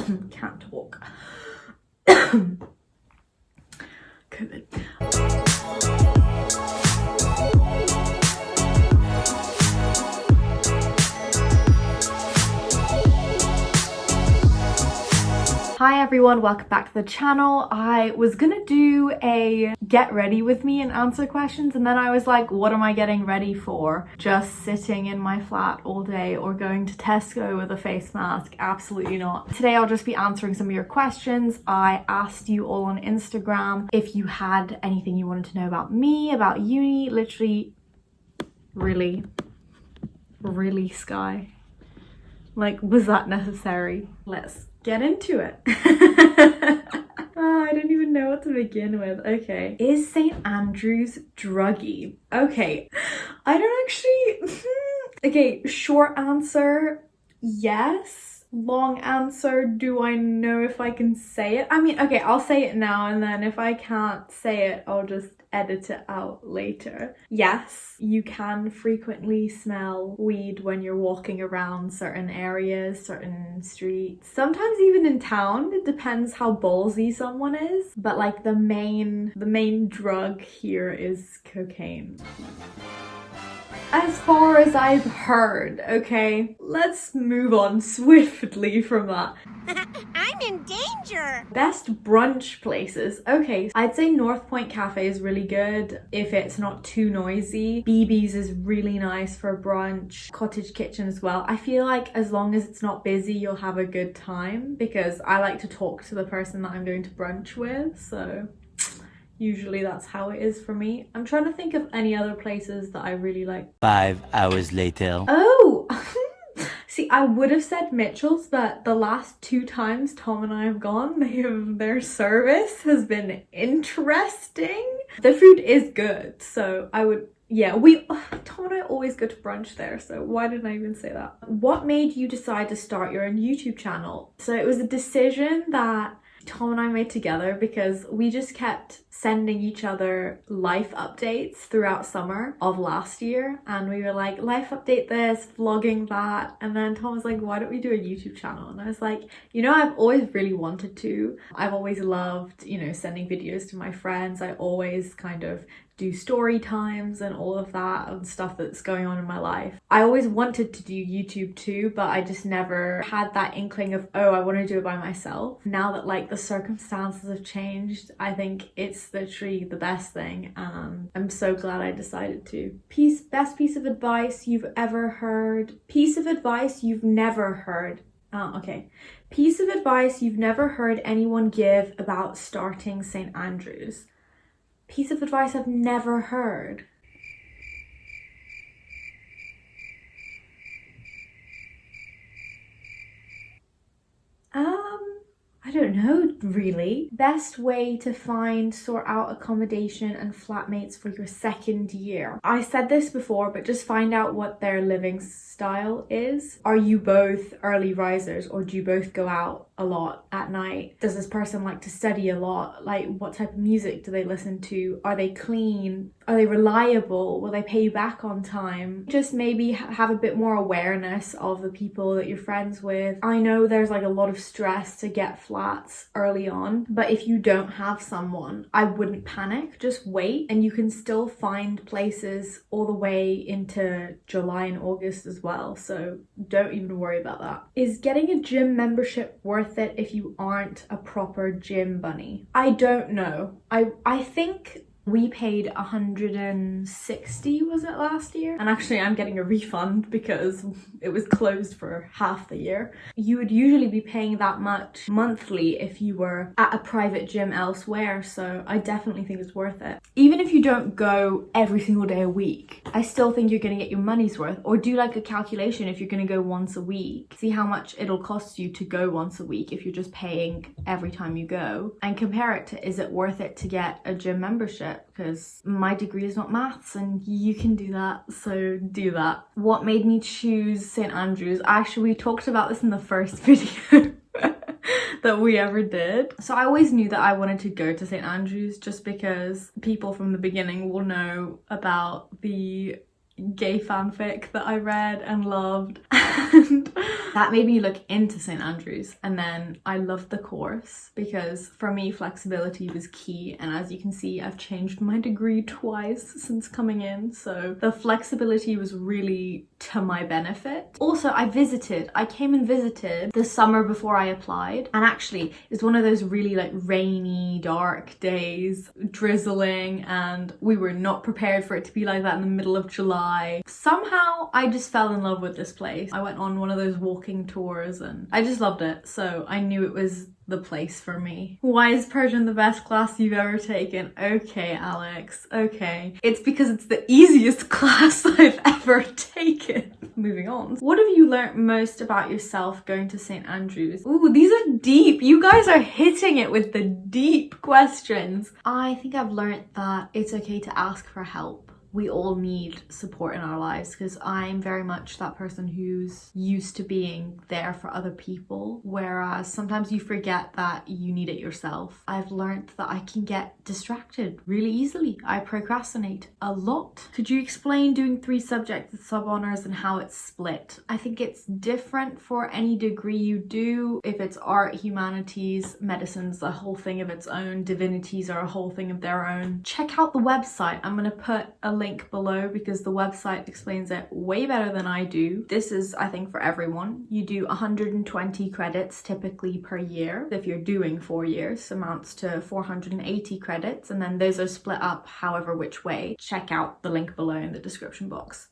Can't talk. COVID. Hi everyone, welcome back to the channel. I was gonna do a get ready with me and answer questions, and then I was like, what am I getting ready for? Just sitting in my flat all day or going to Tesco with a face mask? Absolutely not. Today I'll just be answering some of your questions. I asked you all on Instagram if you had anything you wanted to know about me, about uni, literally, really, Sky. Like, was that necessary? Let's get into it. I don't even know what to begin with. Okay. Is St. Andrew's druggy? Okay. I don't actually... Okay, short answer, yes. Long answer, do I know if I can say it? I mean, okay, I'll say it now, and then if I can't say it, I'll just edit it out later. Yes, you can frequently smell weed when you're walking around certain areas, certain streets, sometimes even in town. It depends how ballsy someone is, but like the main drug here is cocaine. As far as I've heard, okay? Let's move on swiftly from that. I'm in danger! Best brunch places. Okay, I'd say North Point Cafe is really good if it's not too noisy. BB's is really nice for brunch. Cottage Kitchen as well. I feel like as long as it's not busy, you'll have a good time, because I like to talk to the person that I'm going to brunch with, so... usually that's how it is for me. I'm trying to think of any other places that I really like. 5 hours later. Oh! See, I would have said Mitchell's, but the last 2 times Tom and I have gone, their service has been interesting. The food is good, so I would... yeah, Tom and I always go to brunch there, so why didn't I even say that? What made you decide to start your own YouTube channel? So it was a decision that Tom and I made together because we just kept sending each other life updates throughout summer of last year, and we were like, life update this, vlogging that, and then Tom was like, why don't we do a YouTube channel? And I was like, you know, I've always really wanted to. I've always loved, you know, sending videos to my friends. I always kind of do story times and all of that and stuff that's going on in my life. I always wanted to do YouTube too, but I just never had that inkling of, oh, I want to do it by myself. Now that like the circumstances have changed, I think it's literally the best thing, and I'm so glad I decided to. Best piece of advice you've ever heard. Piece of advice you've never heard. Okay. Piece of advice you've never heard anyone give about starting St. Andrew's. Piece of advice I've never heard. I don't know, really. Best way to sort out accommodation and flatmates for your second year. I said this before, but just find out what their living style is. Are you both early risers, or do you both go out a lot at night? Does this person like to study a lot? Like, what type of music do they listen to? Are they clean? Are they reliable? Will they pay you back on time? Just maybe have a bit more awareness of the people that you're friends with. I know there's like a lot of stress to get flats early on, but if you don't have someone, I wouldn't panic. Just wait, and you can still find places all the way into July and August as well, so don't even worry about that. Is getting a gym membership worth it if you aren't a proper gym bunny? I don't know. I think we paid 160, was it, last year? And actually I'm getting a refund because it was closed for half the year. You would usually be paying that much monthly if you were at a private gym elsewhere, so I definitely think it's worth it. Even if you don't go every single day a week, I still think you're gonna get your money's worth. Or do like a calculation if you're gonna go once a week. See how much it'll cost you to go once a week if you're just paying every time you go, and compare it to, is it worth it to get a gym membership? Because my degree is not maths and you can do that, so do that. What made me choose St. Andrew's? Actually, we talked about this in the first video that we ever did. So I always knew that I wanted to go to St. Andrew's just because people from the beginning will know about the gay fanfic that I read and loved. And that made me look into St. Andrews. And then I loved the course because for me, flexibility was key. And as you can see, I've changed my degree twice since coming in. So the flexibility was really to my benefit. Also, I came and visited the summer before I applied. And actually, it's one of those really like rainy, dark days, drizzling, and we were not prepared for it to be like that in the middle of July. Somehow, I just fell in love with this place. I went on one of those walking tours and I just loved it. So I knew it was the place for me. Why is Persian the best class you've ever taken? Okay, Alex, okay. It's because it's the easiest class I've ever taken. Moving on. What have you learnt most about yourself going to St. Andrews? Ooh, these are deep. You guys are hitting it with the deep questions. I think I've learnt that it's okay to ask for help. We all need support in our lives because I'm very much that person who's used to being there for other people, whereas sometimes you forget that you need it yourself. I've learned that I can get distracted really easily. I procrastinate a lot. Could you explain doing 3 subjects with sub-honors and how it's split? I think it's different for any degree you do. If it's art, humanities, medicine's a whole thing of its own, divinities are a whole thing of their own. Check out the website. I'm gonna put a link below because the website explains it way better than I do. This is, I think, for everyone. You do 120 credits typically per year. If you're doing 4 years, amounts to 480 credits, and then those are split up however which way. Check out the link below in the description box.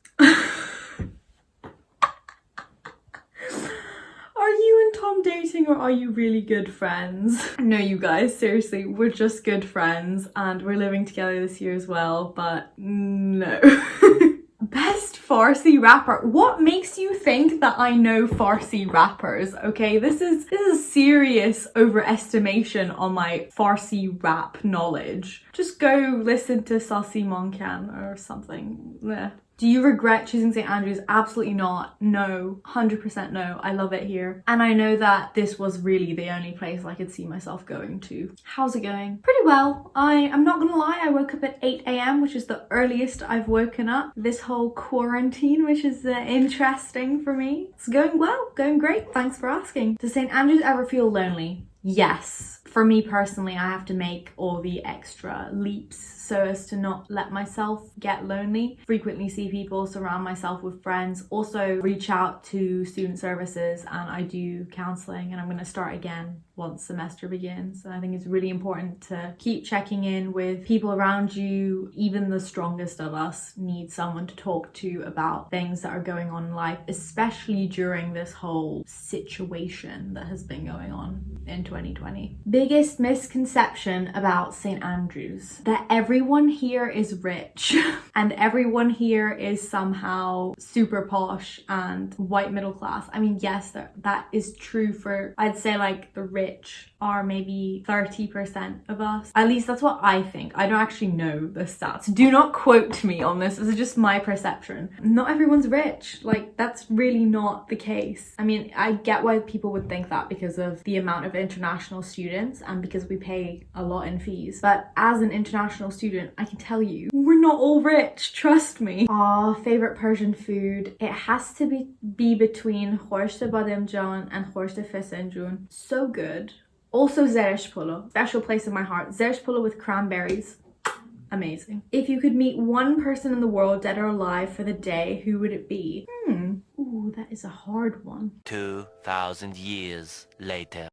Are you and Tom dating or are you really good friends? No, you guys, seriously, we're just good friends and we're living together this year as well, but no. Best Farsi rapper. What makes you think that I know Farsi rappers? Okay, this is serious overestimation on my Farsi rap knowledge. Just go listen to Sasi Monkan or something. Blech. Do you regret choosing St. Andrews? Absolutely not. No, 100% no. I love it here. And I know that this was really the only place I could see myself going to. How's it going? Pretty well. I'm not gonna lie, I woke up at 8 a.m, which is the earliest I've woken up this whole quarantine, which is interesting for me. It's going well, going great. Thanks for asking. Does St. Andrews ever feel lonely? Yes. For me personally, I have to make all the extra leaps so as to not let myself get lonely. Frequently see people, surround myself with friends, also reach out to student services, and I do counselling, and I'm going to start again once semester begins. And I think it's really important to keep checking in with people around you. Even the strongest of us need someone to talk to about things that are going on in life, especially during this whole situation that has been going on in 2020. Biggest misconception about St. Andrews: that everyone here is rich and everyone here is somehow super posh and white middle class. I mean, yes, that is true for, I'd say, like the rich are maybe 30% of us. At least that's what I think. I don't actually know the stats. Do not quote me on this. This is just my perception. Not everyone's rich. Like, that's really not the case. I mean, I get why people would think that because of the amount of international students and because we pay a lot in fees. But as an international student, I can tell you, we're not all rich. Trust me. Favorite Persian food. It has to be between khoshte bademjan and khoshte fesenjun. So good. Also zeresh polo, special place in my heart. Zeresh polo with cranberries, amazing. If you could meet one person in the world, dead or alive, for the day, who would it be? Ooh, that is a hard one. 2,000 years later.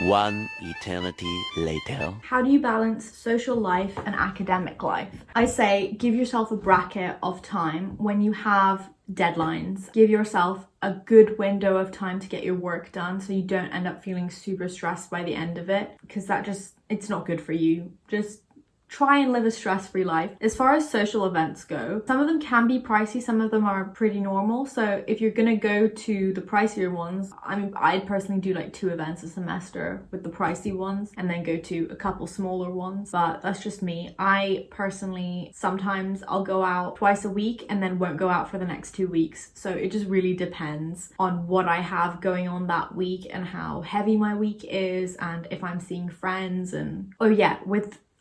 1 eternity later. How do you balance social life and academic life? I say give yourself a bracket of time when you have deadlines. Give yourself a good window of time to get your work done so you don't end up feeling super stressed by the end of it, because it's not good for you. Just try and live a stress-free life. As far as social events go, some of them can be pricey, some of them are pretty normal. So if you're gonna go to the pricier ones, I mean, I'd personally do like 2 events a semester with the pricey ones and then go to a couple smaller ones, but that's just me. I personally, sometimes I'll go out twice a week and then won't go out for the next 2 weeks. So it just really depends on what I have going on that week and how heavy my week is and if I'm seeing friends. And oh yeah,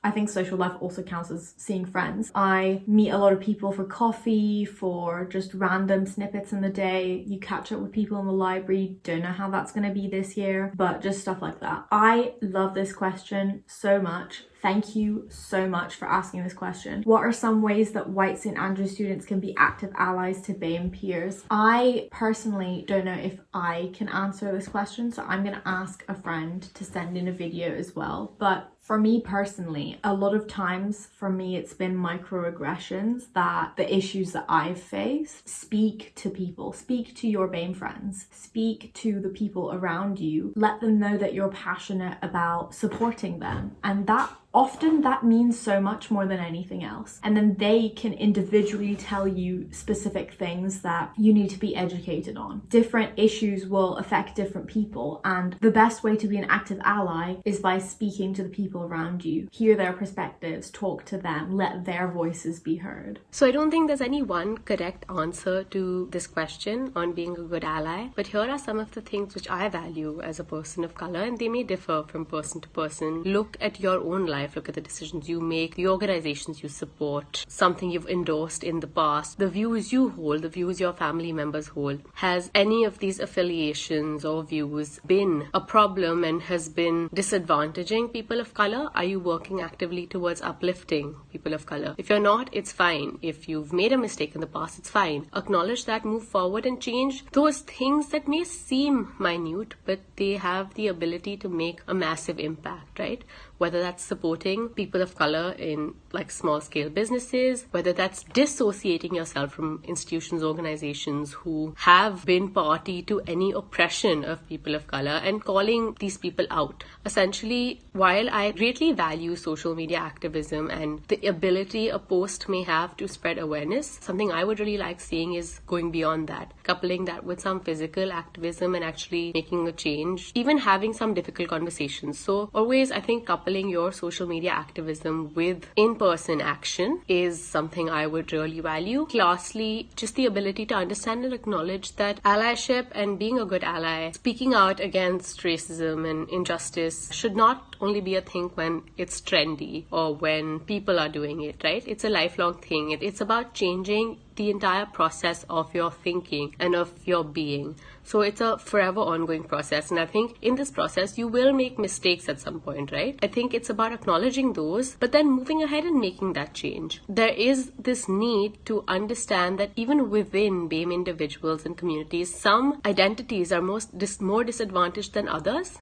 I think social life also counts as seeing friends. I meet a lot of people for coffee, for just random snippets in the day. You catch up with people in the library. Don't know how that's going to be this year, but just stuff like that. I love this question so much. Thank you so much for asking this question. What are some ways that white St. Andrews students can be active allies to BAME peers? I personally don't know if I can answer this question, so I'm going to ask a friend to send in a video as well. But for me personally, a lot of times for me it's been microaggressions that the issues that I've faced. Speak to people, speak to your BAME friends, speak to the people around you, let them know that you're passionate about supporting them, and that often that means so much more than anything else. And then they can individually tell you specific things that you need to be educated on. Different issues will affect different people, and the best way to be an active ally is by speaking to the people around you. Hear their perspectives, talk to them, let their voices be heard. So I don't think there's any one correct answer to this question on being a good ally, but here are some of the things which I value as a person of color, and they may differ from person to person. Look at your own life, look at the decisions you make, the organizations you support, something you've endorsed in the past, the views you hold, the views your family members hold. Has any of these affiliations or views been a problem and has been disadvantaging people of color? Are you working actively towards uplifting people of color? If you're not, it's fine. If you've made a mistake in the past, it's fine. Acknowledge that, move forward and change those things that may seem minute, but they have the ability to make a massive impact, right? Whether that's supporting people of color in like small scale businesses, whether that's dissociating yourself from institutions, organizations who have been party to any oppression of people of color and calling these people out. Essentially, while I greatly value social media activism and the ability a post may have to spread awareness, something I would really like seeing is going beyond that, coupling that with some physical activism and actually making a change, even having some difficult conversations. So always, I think coupling your social media activism with in-person action is something I would really value. Lastly, just the ability to understand and acknowledge that allyship and being a good ally, speaking out against racism and injustice should not only be a thing when it's trendy or when people are doing it, right? It's a lifelong thing. It's about changing the entire process of your thinking and of your being. So it's a forever ongoing process. And I think in this process, you will make mistakes at some point, right? I think it's about acknowledging those, but then moving ahead and making that change. There is this need to understand that even within BAME individuals and communities, some identities are more disadvantaged than others.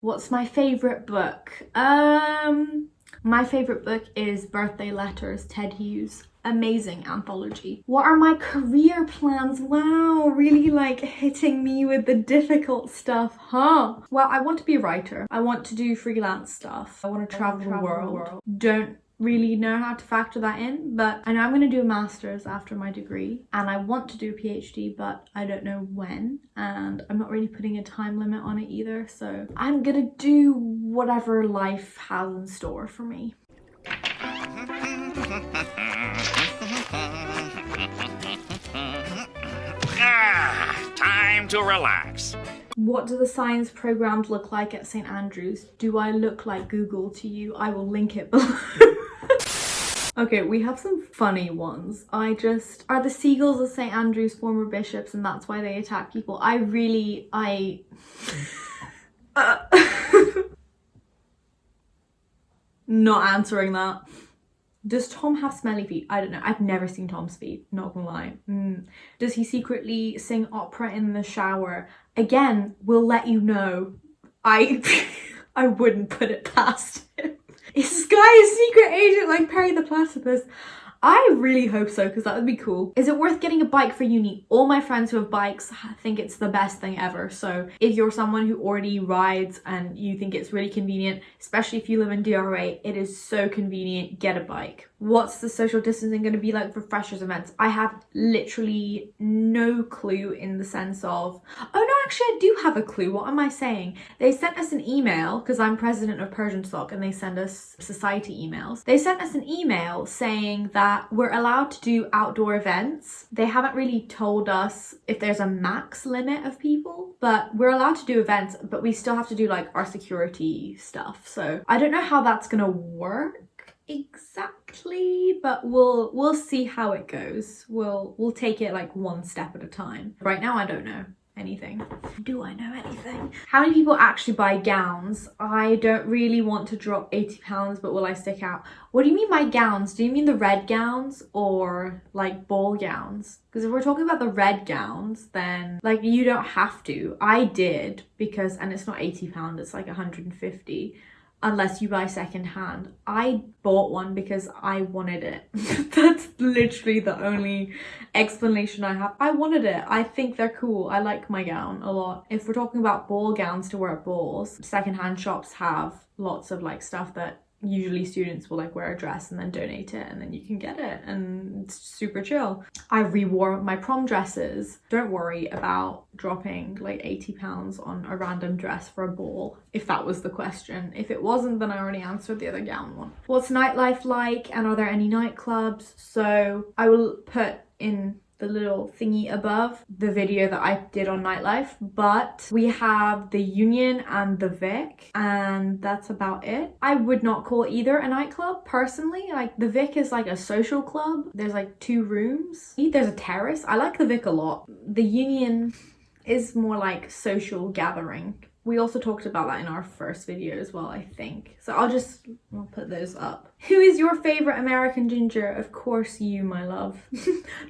What's my favorite book? My favorite book is Birthday Letters, Ted Hughes. Amazing anthology. What are my career plans? Wow, really like hitting me with the difficult stuff, huh? Well, I want to be a writer. I want to do freelance stuff. I want to travel the world. Don't really know how to factor that in, but I know I'm going to do a master's after my degree, and I want to do a PhD, but I don't know when, and I'm not really putting a time limit on it either, so I'm gonna do whatever life has in store for me. Time to relax. What do the science programs look like at St. Andrews? Do I look like Google to you? I will link it below. Okay, we have some funny ones. Are the seagulls of St. Andrews former bishops and that's why they attack people? Not answering that. Does Tom have smelly feet? I don't know. I've never seen Tom's feet, not gonna lie. Does he secretly sing opera in the shower? Again, we'll let you know. I wouldn't put it past him. Is this guy a secret agent like Perry the Platypus? I really hope so, because that would be cool. Is it worth getting a bike for uni? All my friends who have bikes think it's the best thing ever. So if you're someone who already rides and you think it's really convenient, especially if you live in DRA, it is so convenient, get a bike. What's the social distancing going to be like for freshers events? I have literally no clue in the sense of, oh no, actually I do have a clue. What am I saying? They sent us an email, because I'm president of Persian Stock and they send us society emails. They sent us an email saying that we're allowed to do outdoor events. They haven't really told us if there's a max limit of people. but we're allowed to do events, but we still have to do like our security stuff. So I don't know how that's gonna work exactly, but we'll see how it goes. We'll take it like one step at a time. Right now I don't know anything. Do I know anything? How many people actually buy gowns? I don't really want to drop 80 pounds, but will I stick out? What do you mean by gowns? Do you mean the red gowns or like ball gowns? Because if we're talking about the red gowns, then like you don't have to. I did because, and it's not 80 pounds, it's like 150. Unless you buy second hand. I bought one because I wanted it. That's literally the only explanation I have. I wanted it. I think they're cool. I like my gown a lot. If we're talking about ball gowns to wear at balls, secondhand shops have lots of like stuff that usually students will like wear a dress and then donate it, and then you can get it, and it's super chill. I re-wore my prom dresses. Don't worry about dropping like 80 pounds on a random dress for a ball, if that was the question. If it wasn't, then I already answered the other gown one. What's nightlife like, and are there any nightclubs? So I will put in the little thingy above the video that I did on nightlife, but we have the Union and the Vic, and that's about it. I would not call either a nightclub personally. Like the Vic is like a social club. There's like 2 rooms. There's a terrace. I like the Vic a lot. The Union is more like social gathering. We also talked about that in our first video as well, I think. So I'll put those up. Who is your favorite American ginger? Of course you, my love.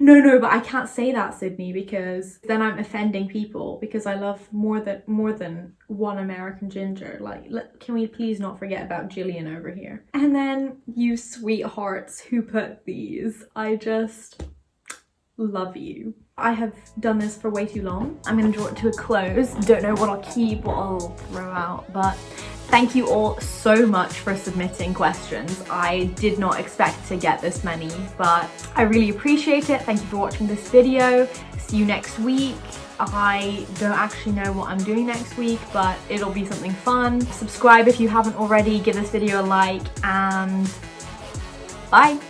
No, but I can't say that, Sydney, because then I'm offending people, because I love more than one American ginger. Like, can we please not forget about Jillian over here? And then you sweethearts who put these. I just love you. I have done this for way too long. I'm gonna draw it to a close. Don't know what I'll keep, what I'll throw out, but thank you all so much for submitting questions. I did not expect to get this many, but I really appreciate it. Thank you for watching this video. See you next week. I don't actually know what I'm doing next week, but it'll be something fun. Subscribe if you haven't already, give this video a like, and bye.